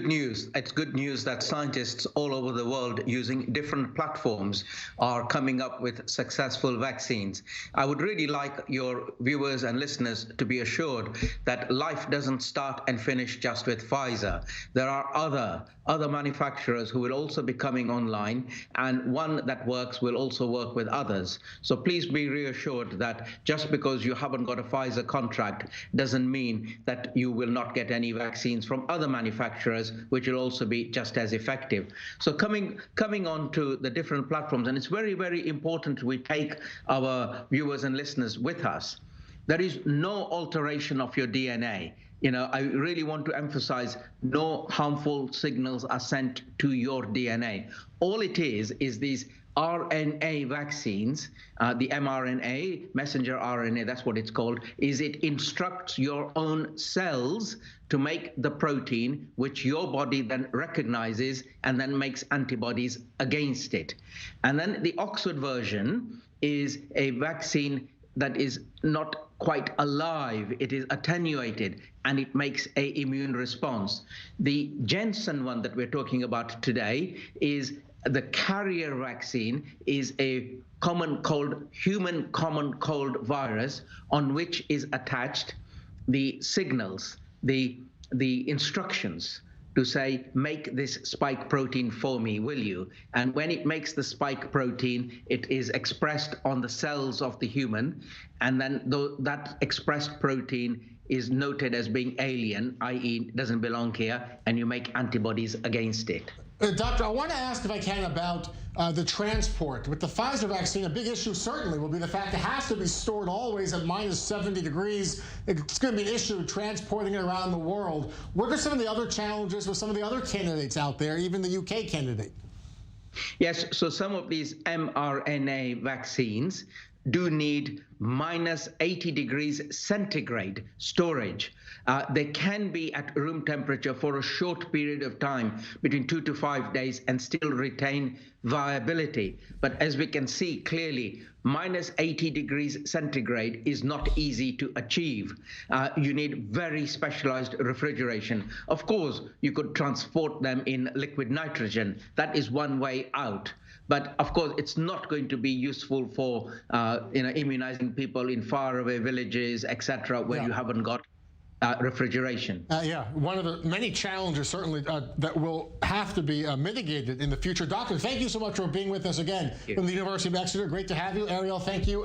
good news. It's good news that scientists all over the world using different platforms are coming up with successful vaccines. I would really like your viewers and listeners to be assured that life doesn't start and finish just with Pfizer. There are other manufacturers who will also be coming online, and one that works will also work with others. So please be reassured that just because you haven't got a Pfizer contract doesn't mean that you will not get any vaccines from other manufacturers, which will also be just as effective. So coming on to the different platforms, and it's very, very important we take our viewers and listeners with us. There is no alteration of your DNA. I really want to emphasize no harmful signals are sent to your DNA. All it is these RNA vaccines, the mRNA, messenger RNA, that's what it's called, is it instructs your own cells to make the protein, which your body then recognizes and then makes antibodies against it. And then the Oxford version is a vaccine that is not quite alive, it is attenuated, and it makes an immune response. The Janssen one that we're talking about today is the carrier vaccine, is a human common cold virus on which is attached the signals, the instructions to say, make this spike protein for me, will you? And when it makes the spike protein, it is expressed on the cells of the human, and then that expressed protein is noted as being alien, i.e. doesn't belong here, and you make antibodies against it. Doctor, I want to ask, if I can, about the transport. With the Pfizer vaccine, a big issue certainly will be the fact it has to be stored always at minus 70 degrees. It's going to be an issue transporting it around the world. What are some of the other challenges with some of the other candidates out there, even the UK candidate? Yes, so some of these mRNA vaccines do need minus 80 degrees centigrade storage. They can be at room temperature for a short period of time, between 2 to 5 days, and still retain viability. But as we can see clearly, minus 80 degrees centigrade is not easy to achieve. You need very specialized refrigeration. Of course, you could transport them in liquid nitrogen. That is one way out. But of course, it's not going to be useful for immunizing people in faraway villages, etc., where you haven't got refrigeration. One of the many challenges certainly that will have to be mitigated in the future. Doctor, thank you so much for being with us again from the University of Exeter. Great to have you. Ariel, thank you.